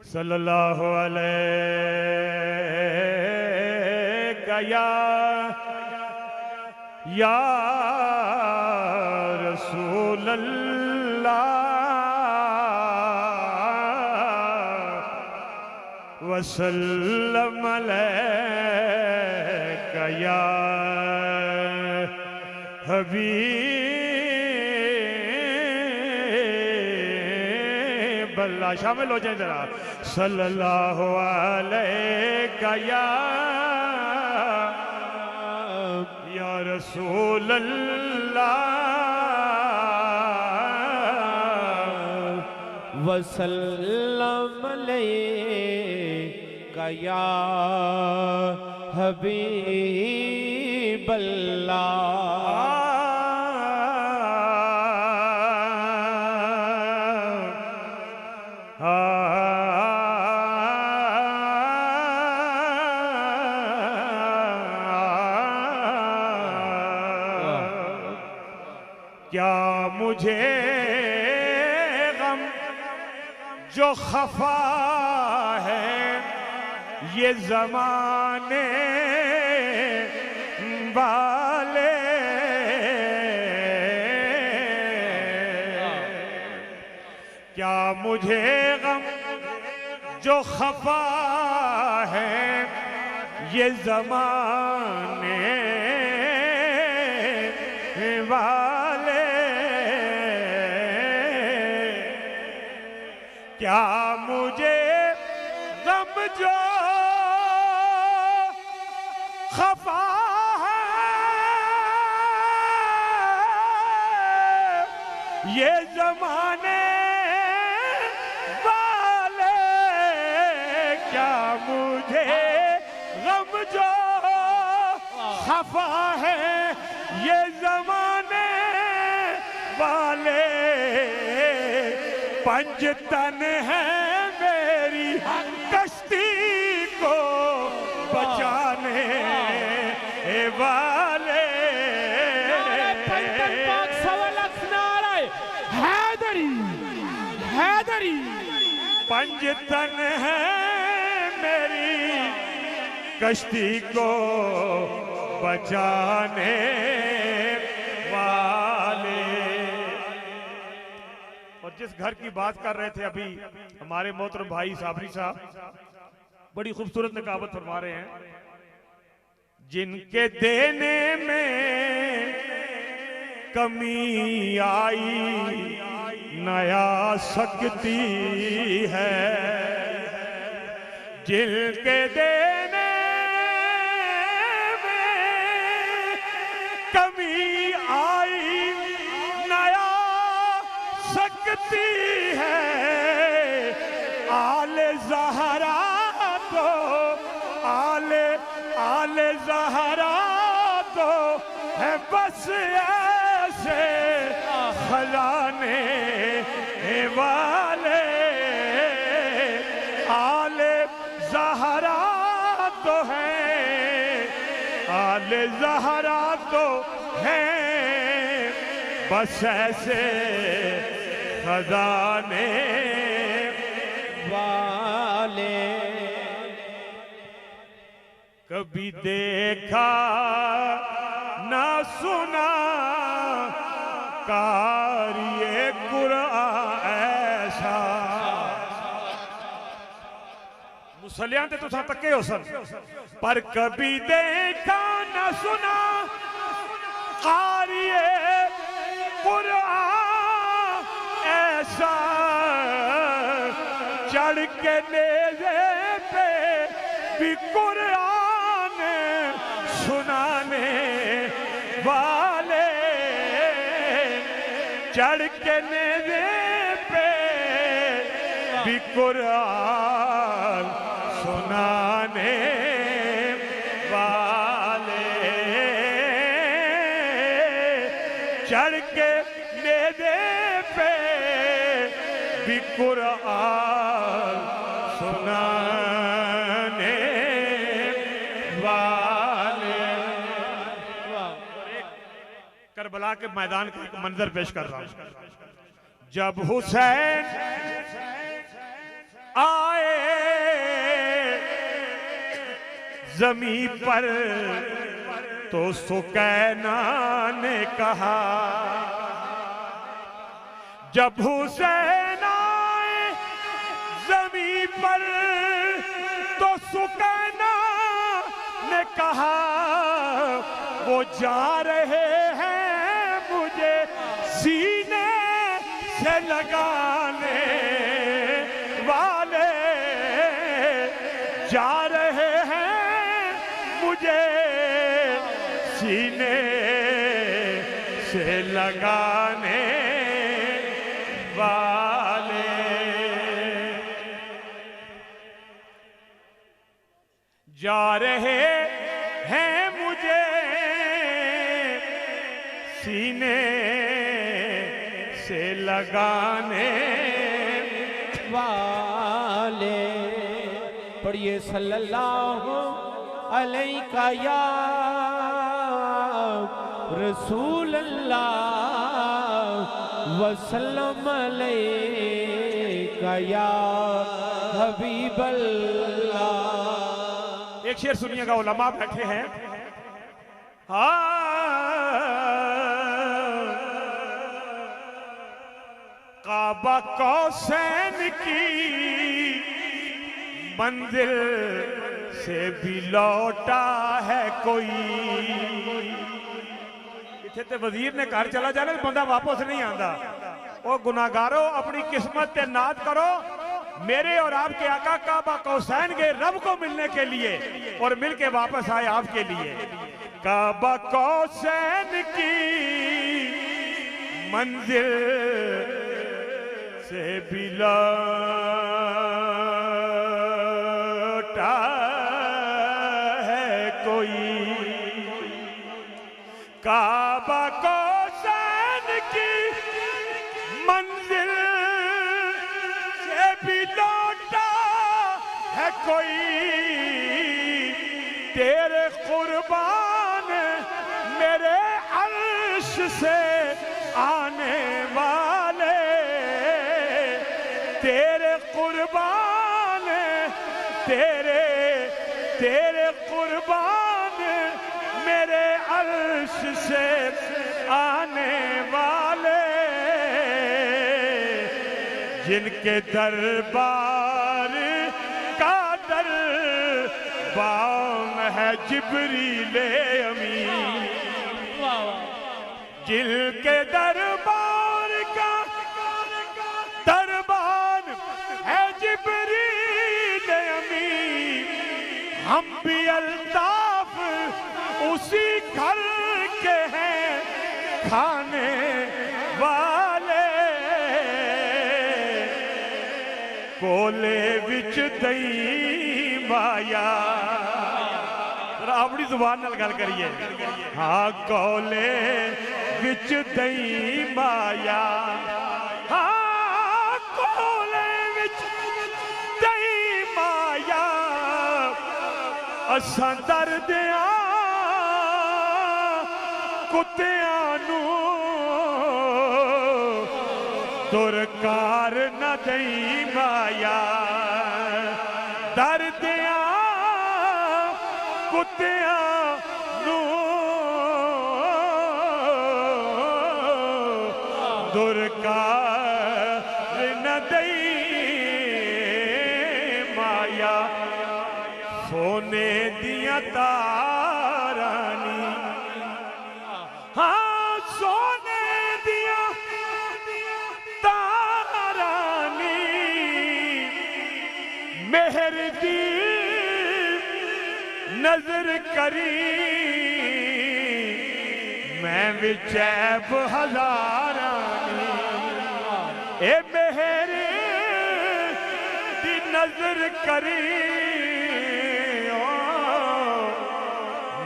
सल्लल्लाहु अलैहि या रसूल अल्लाह वसल्लम अलैका या हबीब अल्लाह। शामिल हो जाए जरा। सल्लल्लाहु अलैका या रसूल अल्लाह वसल्लम अलैका या हबीब अल्लाह। क्या मुझे गम जो खफा है ये ज़माने वाले, क्या मुझे गम जो खफा है ये ज़माने वाले, क्या मुझे गम जो खफा है ये ज़माने वाले, क्या मुझे गम जो खफा है ये ज़माने वाले, पंजतन है मेरी कश्ती को बचाने वाले। हैदरी हैदरी पंजतन है मेरी कश्ती को बचाने वाले। और जिस घर की बात कर रहे थे अभी हमारे मोहतरम भाई साबरी साहब, बड़ी खूबसूरत नकाबत फरमा रहे हैं। जिनके देने में कमी आई नया सकती है, जिनके देने कमी आई नया सकती है, आले ज़हरा तो आले ज़हरा तो है बस ऐसे खजाने वाले, आले ज़हरा तो है, आले ज़हरा तो हैं बस ऐसे खजाने वाले। कभी देखा ना सुना कारिए कुरान ऐसा, मुसलियां ते तुसा तक्के हो सन, पर कभी देखा ना सुना कारिए कुरान ऐसा, चढ़ के नेज़े पे भी कुरान सुनाने वाले, चढ़ के नेज़े पे भी कुरान सुनाने वाले, चढ़ के नेज़े पे भी कुरान सुनाने वाले। करबला के मैदान का एक मंजर पेश कर रहा हूं। जब हुसैन आए जमी पर तो सुकैना ने कहा, जब हुसैन आए जमी पर तो सुकैना ने कहा, वो जा रहे हैं मुझे सीने से लगाने वाले, जा रहे हैं मुझे सीने से लगाने वाले। जा रहे हैं मुझे सीने से लगाने वाले। पढ़िए सल्लल्लाहु अलैका या रसूल अल्लाह वसल्लम अलैका या हबीब अल्लाह। एक शेर सुनिएगा, उलमा बैठे हैं। काबा कौसैन की मंजिल से भी लौटा है कोई। इतने ते वजीर ने घर चला जाना, बंदा वापस नहीं आता। ओ गुनाहगारो, अपनी किस्मत पे नाद करो। मेरे और आपके आका काबा कौसैन गए रब को मिलने के लिए और मिल के वापस आए आपके लिए। काबा कौसैन की मंजिल से भी लौटा है कोई। काबा कौसैन की मंजिल से भी लौटा है कोई। तेरे कुर्बान मेरे अर्श से आने वाले, तेरे कुर्बान तेरे कुर्बान मेरे अर्श से आने वाले, जिनके दरबार का दरबान है जिब्रीले अमीन, जिनके दरबार का दरबान है जिब्रीले अमीन। हम भी अल्ताफ उसी घर के हैं खाने वाले। कोले विच दही माया, अपनी जुबान नाल गल करिए। हाँ, कोले विच दही माया, हाँ कोले विच दही माया। असां दर्दियां कुत्तियां नू दुरकार न दई माया। दर्दियां कुत्तियां नू दुरकार न दई माया। सोने दिया तारानी, हाँ सोने दिया तारानी। मेहर दी नजर करी, मैं विचैब हजारानी। ए मेहर दी नजर करी,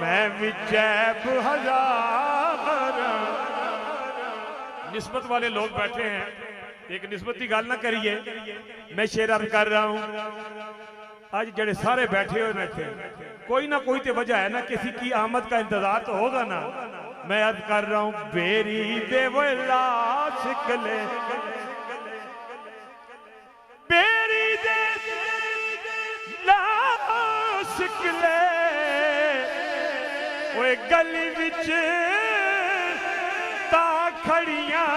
मैं विचैब हजार। निस्बत वाले लोग बैठे हैं, एक निस्बत की गल ना करिए। मैं शेर अर्ज कर रहा हूं, आज जड़े सारे बैठे हुए न थे, कोई ना कोई तो वजह है ना, किसी की आमद का इंतजार तो होगा ना। मैं अर्ज कर रहा हूं, बेरी देवला सिकले, बेरी दे ला सिकले। ओए गली विच ता खड़ियां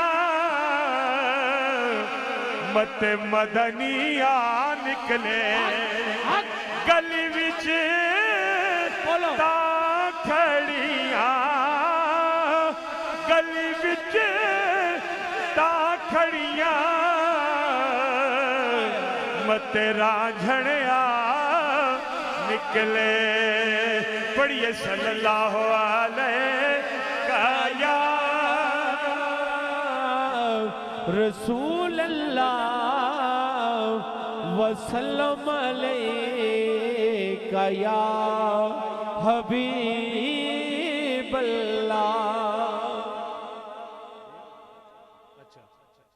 मत मदनिया निकले गली विच ता खड़ियां गली विच ता खड़ियां मत रांझणिया निकले पढ़िए सल्लल्लाहु अलैहि या रसूल अल्लाह वसल्लम अलैका या हबीब